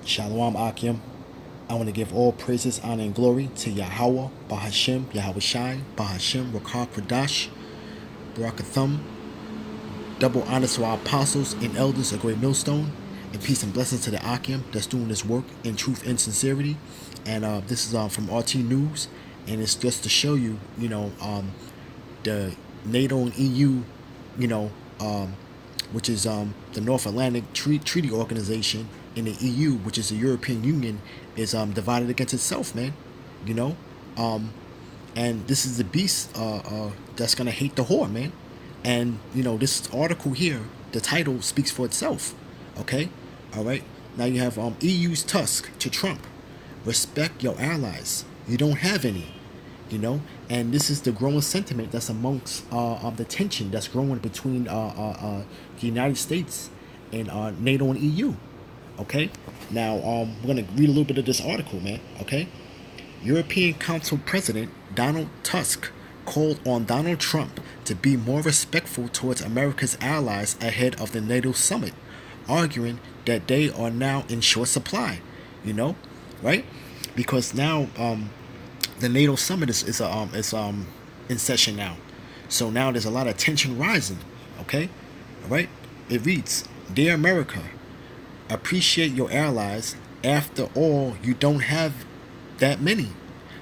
Shalom Akim. I want to give all praises, honor, and glory to Yahweh, Bahashem, Yahweh Shai, Bahashem, Rakar Kradash, Barakathum. Double honors to our apostles and elders of Great Millstone, and peace and blessings to the Akim that's doing this work in truth and sincerity. And this is from RT News, and it's just to show you, the NATO and EU, you know, um, which is the North Atlantic Treaty Organization, and the EU, which is the European Union, is divided against itself, man. You know, um, and this is the beast that's gonna hate the whore, man. And this article here, the title speaks for itself. Okay, all right. Now you have EU's Tusk to Trump. Respect your allies. You don't have any, and this is the growing sentiment that's amongst the tension that's growing between the United States and NATO and EU. Okay, now we're gonna read a little bit of this article, man. Okay, European Council President Donald Tusk called on Donald Trump to be more respectful towards America's allies ahead of the NATO summit, arguing that they are now in short supply. You know, right? Because now the NATO summit is in session now, so now there's a lot of tension rising. Okay, all right. It reads, "Dear America, appreciate your allies. After all, you don't have that many,"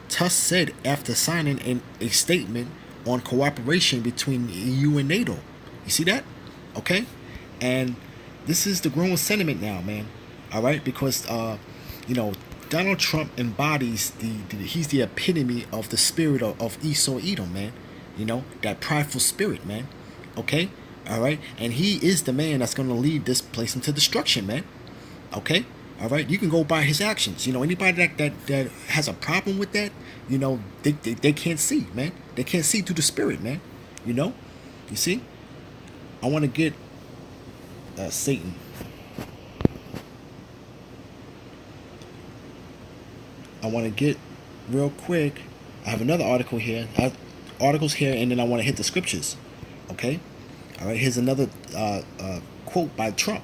Tusk said after signing a statement on cooperation between the EU and NATO. You see that? Okay? And this is the growing sentiment now, man. All right? Because, Donald Trump embodies he's the epitome of the spirit of Esau Edom, man. That prideful spirit, man. Okay? All right? And he is the man that's going to lead this place into destruction, man. Okay, all right. You can go by his actions. Anybody that has a problem with that, they can't see, man. They can't see through the spirit, man. You see. I want to get Satan. I want to get real quick. I have another article here. I have articles here, and then I want to hit the scriptures. Okay. All right. Here's another quote by Trump.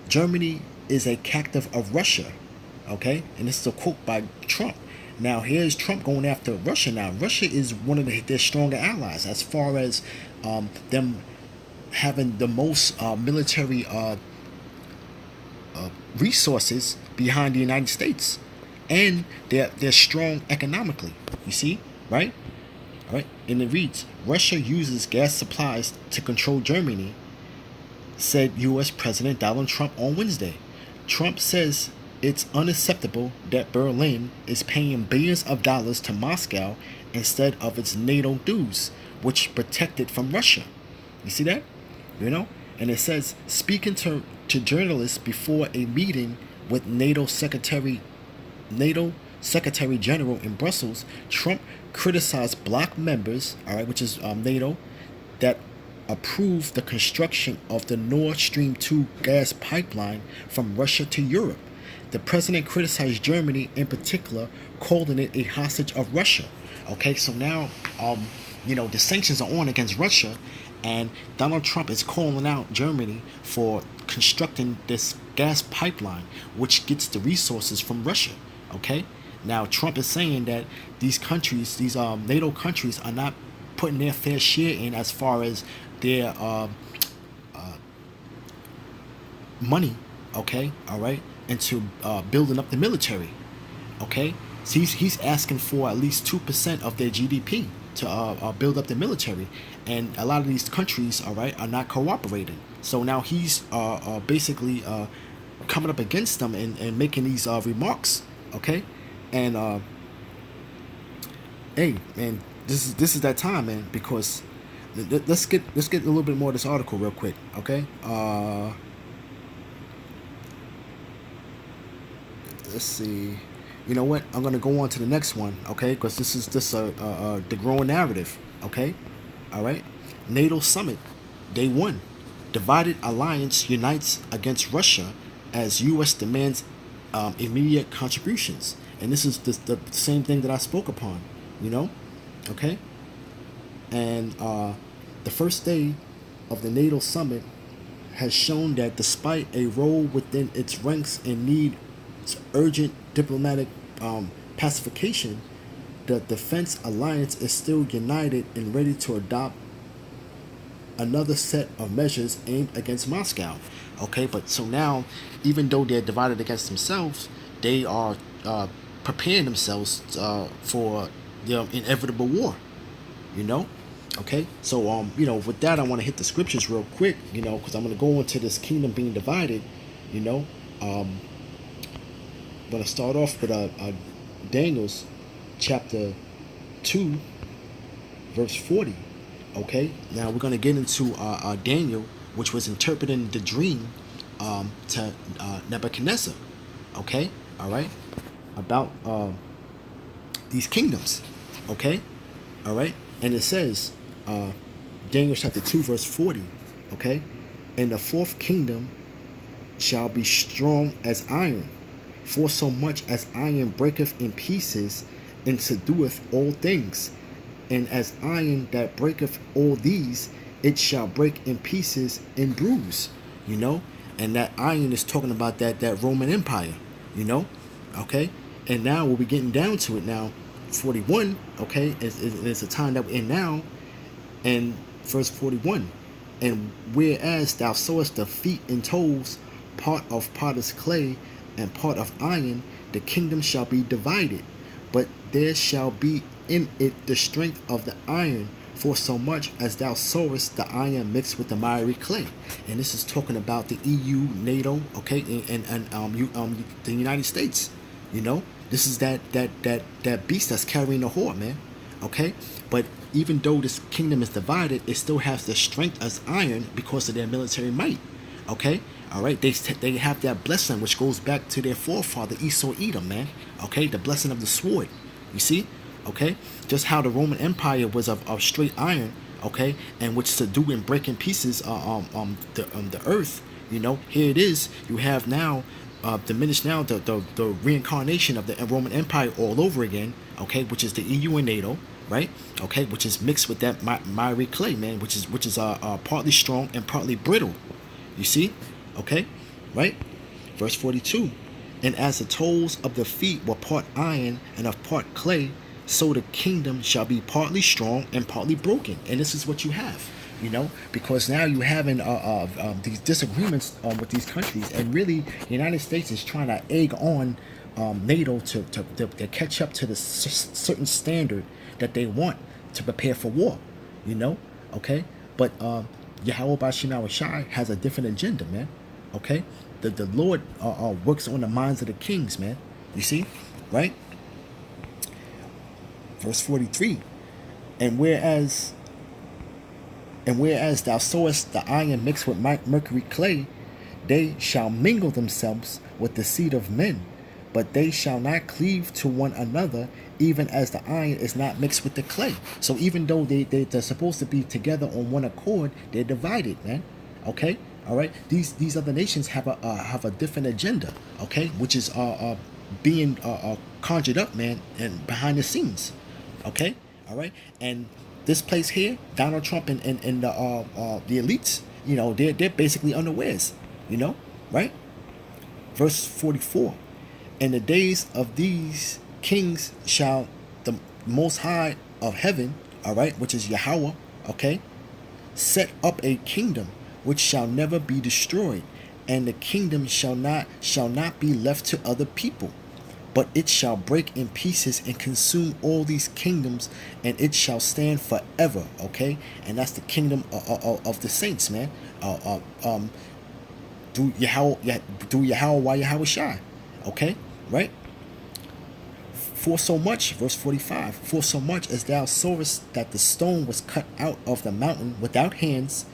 Germany is a captive of Russia. Okay? And this is a quote by Trump. Now, here's Trump going after Russia now. Russia is one of their stronger allies as far as them having the most military resources behind the United States. And they're strong economically. You see? Right? All right? And it reads, Russia uses gas supplies to control Germany, said U.S. President Donald Trump on Wednesday. Trump says it's unacceptable that Berlin is paying billions of dollars to Moscow instead of its NATO dues, which protect it from Russia. You see that? And it says, speaking to journalists before a meeting with NATO Secretary General in Brussels, Trump criticized bloc members, all right, which is NATO, that approved the construction of the Nord Stream 2 gas pipeline from Russia to Europe. The president criticized Germany in particular, calling it a hostage of Russia. Okay, so now, the sanctions are on against Russia, and Donald Trump is calling out Germany for constructing this gas pipeline, which gets the resources from Russia. Okay, now Trump is saying that these countries, these NATO countries, are not putting their fair share in as far as their money, okay, all right, into building up the military, okay. So he's asking for at least 2% of their GDP to build up the military, and a lot of these countries, all right, are not cooperating. So now he's basically coming up against them and making these remarks, okay, and hey, man, this is that time, man, because let's get a little bit more of this article real quick, okay? Let's see. You know what? I'm gonna go on to the next one, okay? Because this is the growing narrative, okay? All right. NATO summit, day one. Divided alliance unites against Russia as U.S. demands immediate contributions, and this is the same thing that I spoke upon, okay? And the first day of the NATO summit has shown that despite a role within its ranks in need urgent diplomatic pacification, the Defense Alliance is still united and ready to adopt another set of measures aimed against Moscow. Okay, but so now, even though they're divided against themselves, they are preparing themselves for the inevitable war. You know, okay. So with that, I want to hit the scriptures real quick. Because I'm going to go into this kingdom being divided. You know, I'm going to start off with Daniel's chapter 2, verse 40. Okay, now we're going to get into Daniel, which was interpreting the dream to Nebuchadnezzar. Okay, all right, about these kingdoms. Okay, all right, and it says, Daniel chapter 2, verse 40. Okay, and the fourth kingdom shall be strong as iron, for so much as iron breaketh in pieces, and subdueth all things. And as iron that breaketh all these, it shall break in pieces and bruise. And that iron is talking about that Roman Empire. Okay. And now we'll be getting down to it now. 41. Okay, it's a time that we're in now. And verse 41. And whereas thou sawest the feet and toes, part of potter's clay and part of iron, the kingdom shall be divided, but there shall be in it the strength of the iron, for so much as thou sawest the iron mixed with the miry clay. And this is talking about the EU, NATO, okay, and the United States. This is that beast that's carrying the whore, man. Okay, but even though this kingdom is divided, it still has the strength as iron because of their military might. Okay, all right, they have that blessing which goes back to their forefather Esau Edom, man. Okay, the blessing of the sword. You see, okay, just how the Roman Empire was of straight iron, okay, and which subdue and break in pieces the earth. Here it is. You have now diminished now the reincarnation of the Roman Empire all over again, okay, which is the EU and NATO, right? Okay, which is mixed with that miry clay, man, which is partly strong and partly brittle. You see, okay, right? Verse 42. And as the toes of the feet were part iron and of part clay, so the kingdom shall be partly strong and partly broken. And this is what you have, because now you having these disagreements with these countries, and really the United States is trying to egg on NATO to catch up to the certain standard that they want to prepare for war, okay? But Yahweh Bashim Awashai has a different agenda, man. Okay, the Lord works on the minds of the kings, man. You see, right? Verse 43. And whereas thou sawest the iron mixed with mercury clay, they shall mingle themselves with the seed of men, but they shall not cleave to one another, even as the iron is not mixed with the clay. So even though they're supposed to be together on one accord, they're divided, man. Okay, all right. These other nations have a different agenda, okay, which is being conjured up, man, and behind the scenes. Okay, all right. And this place here, Donald Trump and the elites, they're basically unawares, right? Verse 44. In the days of these kings shall the Most High of heaven, all right, which is Yahweh, okay, set up a kingdom which shall never be destroyed, and the kingdom shall not be left to other people, but it shall break in pieces and consume all these kingdoms, and it shall stand forever. Okay, and that's the kingdom of the saints, man. Through Yahweh Shai. Okay, right? For so much, verse 45, for so much as thou sawest that the stone was cut out of the mountain without hands,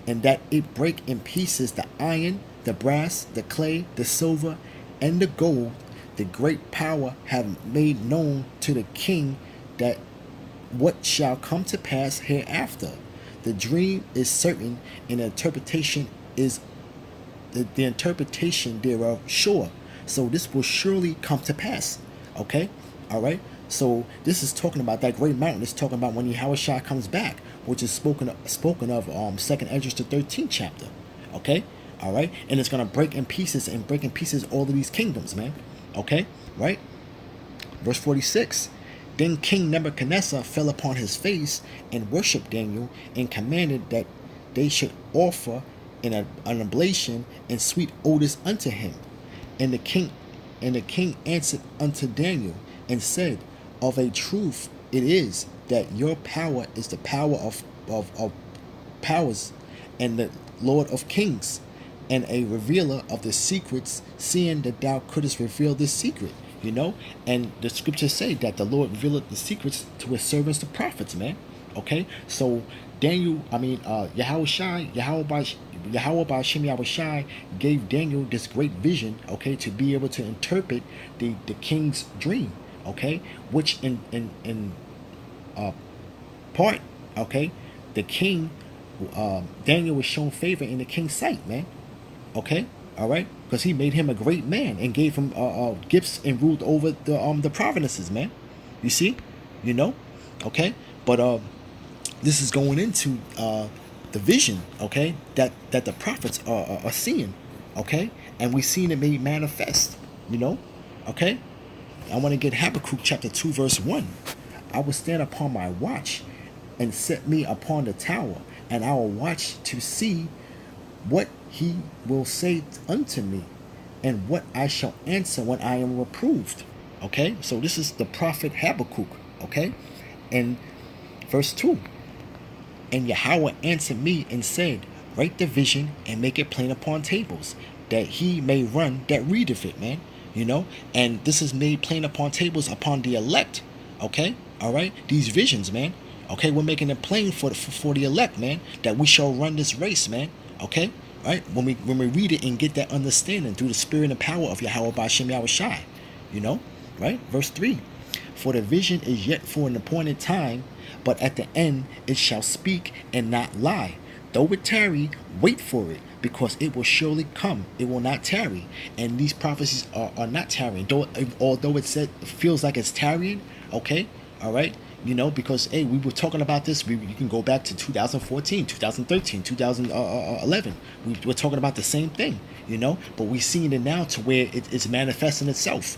and that it break in pieces the iron, the brass, the clay, the silver, and the gold, the great power have made known to the king that what shall come to pass hereafter. The dream is certain, and the interpretation is the interpretation thereof sure. So this will surely come to pass. Okay, all right. So this is talking about that great mountain. It's talking about when Yahushua comes back, which is spoken of 2nd Esdras the 13th chapter. Okay, All right, and it's gonna break in pieces and break in pieces all of these kingdoms, man. Okay, right? Verse 46. Then King Nebuchadnezzar fell upon his face and worshipped Daniel and commanded that they should offer an oblation and sweet odors unto him. And the king answered unto Daniel and said, of a truth it is that your power is the power of powers and the Lord of kings and a revealer of the secrets, seeing that thou couldst reveal this secret. And the scriptures say that the Lord revealed the secrets to his servants, the prophets, man. Okay, so Daniel, Yahweh Ba'Shem Yahweh Shai gave Daniel this great vision, okay, to be able to interpret the king's dream, okay, which in part, okay, the king, Daniel was shown favor in the king's sight, man. Okay, all right, because he made him a great man and gave him gifts and ruled over the provinces, man. You see, okay, but this is going into the vision, okay, that the prophets are seeing, okay, and we seen it made manifest, okay. I want to get Habakkuk chapter 2 verse 1. I will stand upon my watch and set me upon the tower, and I will watch to see what he will say unto me, and what I shall answer when I am reproved. Okay, so this is the prophet Habakkuk. Okay, and verse 2. And Yahweh answered me and said, write the vision and make it plain upon tables, that he may run that readeth it, man. And this is made plain upon tables upon the elect. Okay, all right, these visions, man. Okay, we're making it plain for the elect, man, that we shall run this race, man. Okay, right? When we read it and get that understanding through the spirit and power of Yahweh Ba'Shem Yahweh Shai, right? Verse 3. For the vision is yet for an appointed time, but at the end it shall speak and not lie. Though it tarry, wait for it, because it will surely come. It will not tarry. And these prophecies are not tarrying. Although it feels like it's tarrying, okay, all right, because hey, we were talking about this. You can go back to 2014, 2013, 2011. We're talking about the same thing, but we're seeing it now to where it's manifesting itself.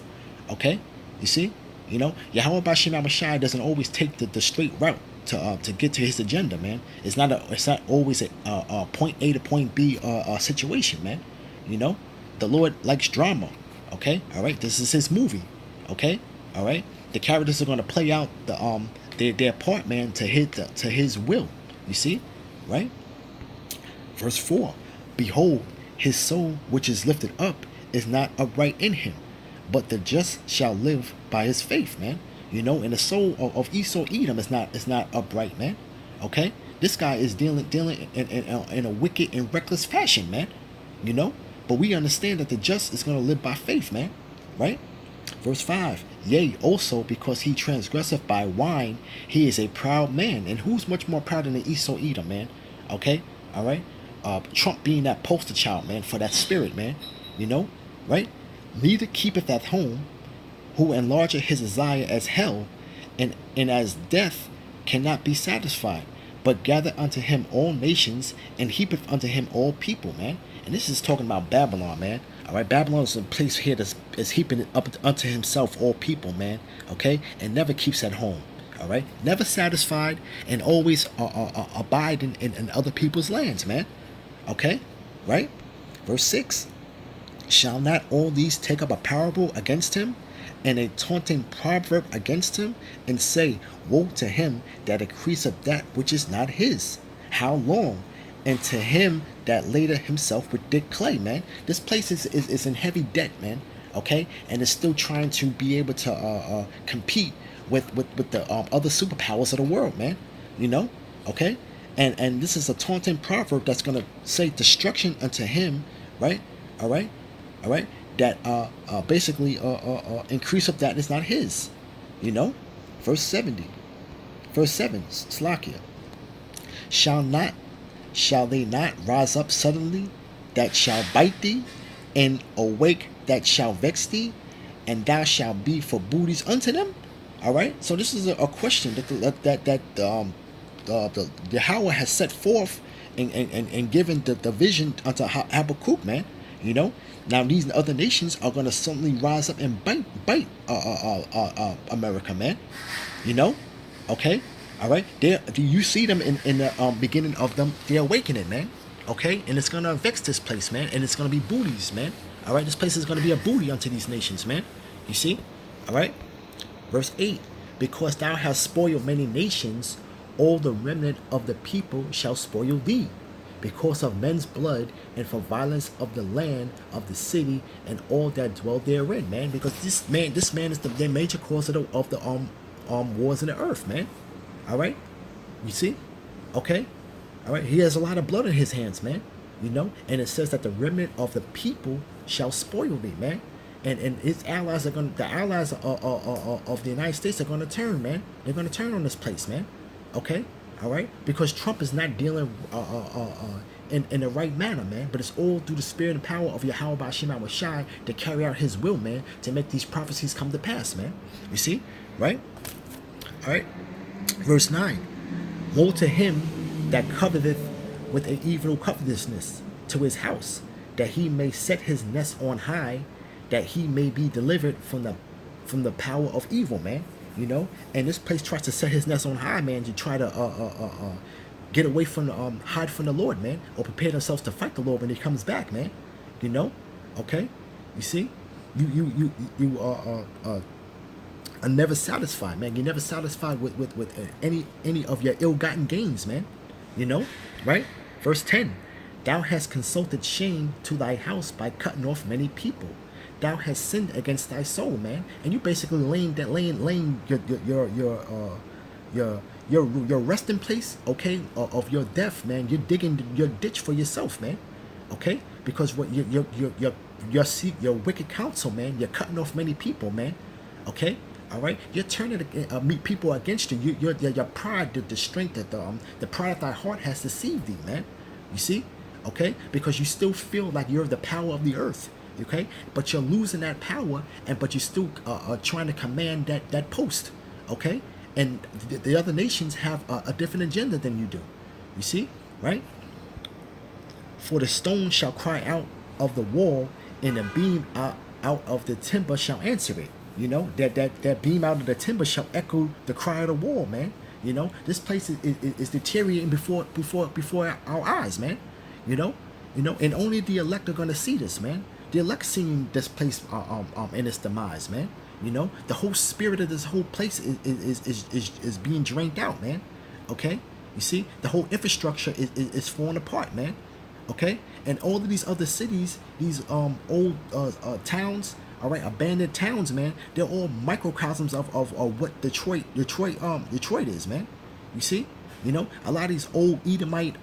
Okay, you see, Yahweh Ba'Shem Yahweh Shai doesn't always take the straight route to get to his agenda, man. It's not always a point A to point B situation, man. The Lord likes drama. Okay, all right. This is his movie. Okay, all right. The characters are going to play out their part, man, to his will. You see, right? Verse 4. Behold, his soul which is lifted up is not upright in him, but the just shall live by his faith, man. And the soul of Esau Edom is not upright, man. Okay, this guy is dealing in a wicked and reckless fashion, man. But we understand that the just is going to live by faith, man. Right? Verse 5. Yea, also because he transgresseth by wine, he is a proud man. And who's much more proud than the Esau Edom, man? Okay, all right. Trump being that poster child, man, for that spirit, man. Right? Neither keepeth at home, who enlargeth his desire as hell, and as death cannot be satisfied, but gather unto him all nations, and heapeth unto him all people, man. And this is talking about Babylon, man. All right, Babylon is a place here that's heaping up unto himself all people, man. Okay, and never keeps at home. All right, never satisfied, and always abide in other people's lands, man. Okay, right? Verse 6. Shall not all these take up a parable against him, and a taunting proverb against him, and say, woe to him that increaseth that which is not his? How long? And to him that later himself with thick clay, man. This place is in heavy debt, man. Okay, and it's still trying to be able to compete with the other superpowers of the world, man. Okay, and this is a taunting proverb that's gonna say destruction unto him, right? All right, that basically increase of that is not his. Verse 7, Slakia. Shall they not rise up suddenly that shall bite thee, and awake that shall vex thee, and thou shalt be for booties unto them? All right. So this is a question that the Yahweh has set forth and giving the vision unto Habakkuk, man. You know, now these other nations are gonna suddenly rise up and bite America, man. You know, okay, all right. Do you see them in the beginning of them? They're awakening, man. Okay, and it's gonna vex this place, man, and it's gonna be booties, man. All right, this place is gonna be a booty unto these nations, man. You see, all right. Verse 8, because thou hast spoiled many nations, all the remnant of the people shall spoil thee, because of men's blood and for violence of the land of the city and all that dwell therein, man. Because this man is the major cause of the wars in the earth, man. All right, you see, okay, all right. He has a lot of blood in his hands, man. You know, and it says that the remnant of the people shall spoil thee, man. And his allies are going. The allies of the United States are going to turn, man. They're going to turn on this place, man. Okay, all right. Because Trump is not dealing in the right manner, man. But it's all through the spirit and power of Yahweh Ba'Shem Shai to carry out His will, man. To make these prophecies come to pass, man. You see, right? All right. Verse 9. Woe to him that coveteth with an evil covetousness to his house, that he may set his nest on high, that he may be delivered from the power of evil, man. You know, and this place tries to set his nest on high, man, to try to get away from hide from the Lord, man, or prepare themselves to fight the Lord when He comes back, man. You know, okay. You see, you are never satisfied, man. You're never satisfied with any of your ill-gotten gains, man. You know, right? Verse 10. Thou hast consulted shame to thy house by cutting off many people. Thou hast sinned against thy soul, man. And you basically laying your resting place, okay, of your death, man. You're digging your ditch for yourself, man. Okay? Because what your wicked counsel, man, you're cutting off many people, man. Okay? All right, you're turning people against you. Your pride, the strength that the pride of thy heart has deceived thee, man. You see, okay, because you still feel like you're the power of the earth, okay, but you're losing that power, but you're still trying to command that post, okay, and the other nations have a different agenda than you do. You see, right? For the stone shall cry out of the wall, and the beam out of the timber shall answer it. You know, that beam out of the timber shall echo the cry of the wall, man. You know, this place is deteriorating before our eyes, man. You know, and only the elect are gonna see this, man. The elect seeing this place in its demise, man. You know, the whole spirit of this whole place is being drained out, man. Okay, you see, the whole infrastructure is falling apart, man. Okay, and all of these other cities, these old towns. All right, abandoned towns, man. They're all microcosms of what Detroit is, man. You see, you know, a lot of these old Edomite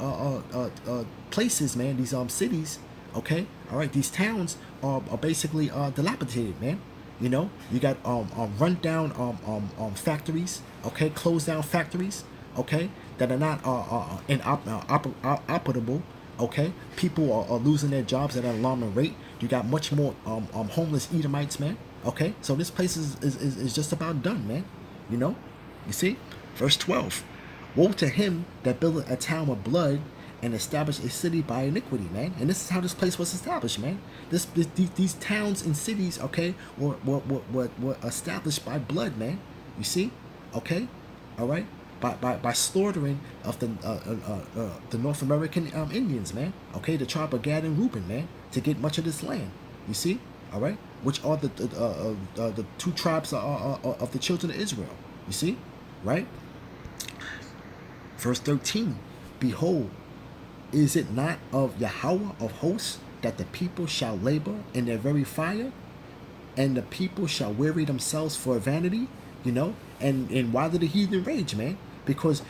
places, man. These cities, okay. All right, these towns are basically dilapidated, man. You know, you got run down factories, okay, closed down factories, okay, that are not operable. Okay, people are losing their jobs at an alarming rate. You got much more homeless Edomites, man. Okay, so this place is just about done, man. You know, you see, verse 12. Woe to him that buildeth a town of blood and established a city by iniquity, man. And this is how this place was established, man. These towns and cities, okay, were established by blood, man. You see, okay, all right. By slaughtering of the North American Indians, man. Okay, the tribe of Gad and Reuben, man, to get much of this land. You see, all right, which are the two tribes of the children of Israel. You see, right? Verse 13. Behold, is it not of Yahweh of hosts that the people shall labor in their very fire, and the people shall weary themselves for vanity? You know, and why did the heathen rage, man? Because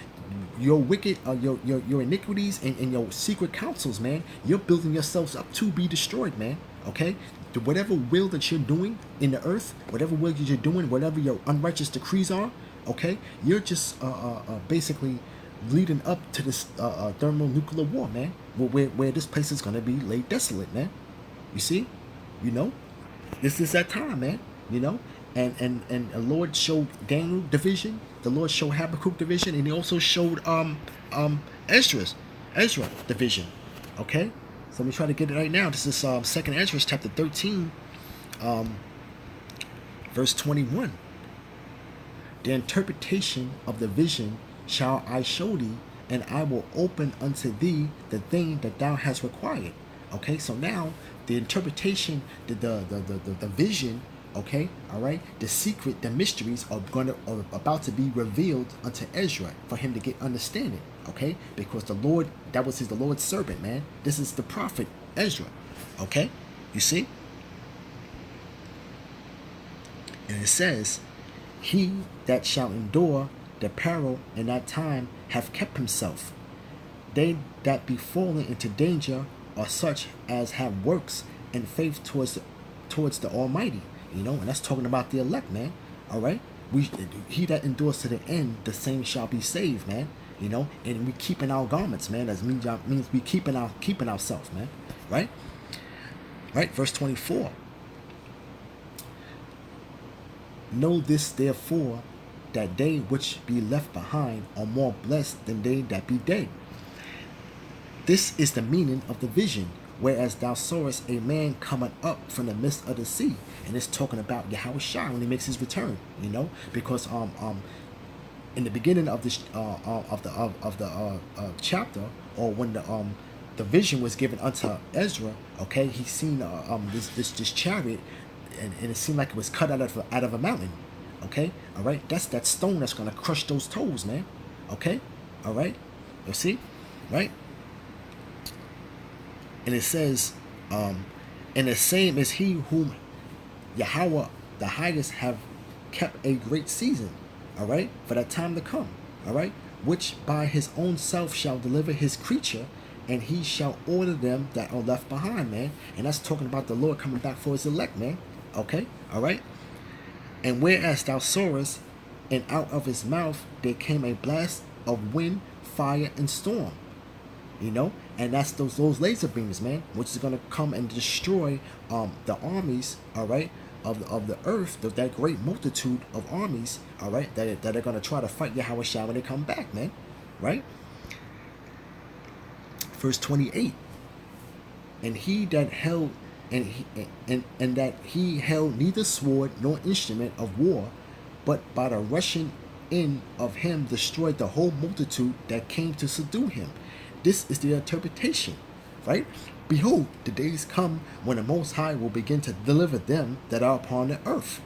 your wicked, your iniquities and your secret counsels, man, you're building yourselves up to be destroyed, man. Okay, whatever will that you're doing in the earth, whatever will that you're doing, whatever your unrighteous decrees are, okay, you're just basically leading up to this thermonuclear war, man, where this place is gonna be laid desolate, man. You see, you know, this is that time, man. You know. And the Lord showed Daniel the vision. The Lord showed Habakkuk the vision, and He also showed Esdras. Ezra, the vision. Okay? So let me try to get it right now. This is 2nd Ezra, chapter 13, verse 21. The interpretation of the vision shall I show thee, and I will open unto thee the thing that thou hast required. Okay, so now the interpretation, the vision, okay, all right, the secret, the mysteries are about to be revealed unto Ezra for him to get understanding. Okay, because the Lord, that was the Lord's servant, man. This is the prophet Ezra. Okay, you see, and it says, he that shall endure the peril in that time have kept himself. They that be fallen into danger are such as have works and faith towards the Almighty. You know, and that's talking about the elect, man. All right, he that endures to the end, the same shall be saved, man. You know, and we keeping our garments, man. That means we keeping ourselves, man. Right, right. Verse 24. Know this therefore, that they which be left behind are more blessed than they that be dead. This is the meaning of the vision. Whereas thou sawest a man coming up from the midst of the sea, and it's talking about Yahushua when he makes his return. You know, because in the beginning of this of the chapter, or when the vision was given unto Ezra, okay, he seen this chariot, and it seemed like it was cut out of a mountain. Okay, all right, that's that stone that's gonna crush those toes, man. Okay, all right, you see, right? And it says, and the same is he whom Yahweh the highest have kept a great season, all right, for that time to come, all right, which by his own self shall deliver his creature, and he shall order them that are left behind, man. And that's talking about the Lord coming back for his elect, man. Okay, all right. And whereas thou sawest, and out of his mouth there came a blast of wind, fire, and storm. You know, and that's those laser beams, man, which is gonna come and destroy the armies, all right, of the earth, that great multitude of armies, all right, that are gonna try to fight Yahushua when they come back, man, right? Verse 28. And he that held and that he held neither sword nor instrument of war, but by the rushing in of him destroyed the whole multitude that came to subdue him. This is the interpretation, right? Behold, the days come when the Most High will begin to deliver them that are upon the earth,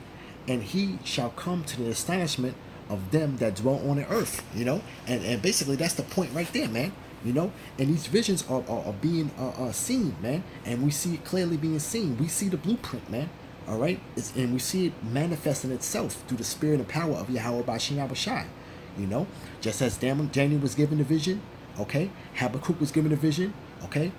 and he shall come to the astonishment of them that dwell on the earth. You know, and basically that's the point right there, man. You know, and these visions are being seen, man, and we see it clearly being seen. We see the blueprint, man. All right, and we see it manifesting itself through the spirit and power of Yahweh Bashim Yahushai. You know, just as Daniel was given the vision, okay, Habakkuk was given the vision, okay,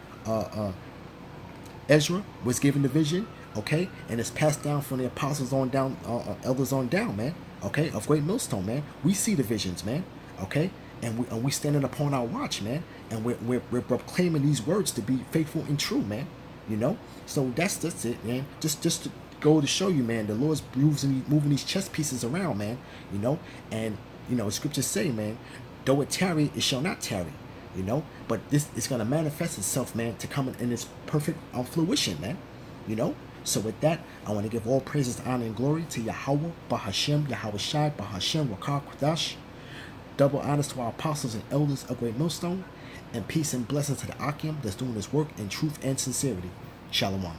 Ezra was given the vision, okay, and it's passed down from the apostles on down, elders on down, man, okay, of Great Millstone, man. We see the visions, man, okay. And we standing upon our watch, man, and we're proclaiming these words to be faithful and true, man. You know, so that's it, man. Just to go to show you, man, the Lord's moving these chess pieces around, man. You know, and you know, scriptures say, man, though it tarry, it shall not tarry. You know, but this is gonna manifest itself, man, to come in its perfect fruition, man. You know. So with that, I want to give all praises, honor, and glory to Yahweh, Bahashem, Yahushai, Bahashem, Rakah, Kodash. Double honors to our apostles and elders of Great Millstone, and peace and blessings to the Akim that's doing his work in truth and sincerity. Shalom.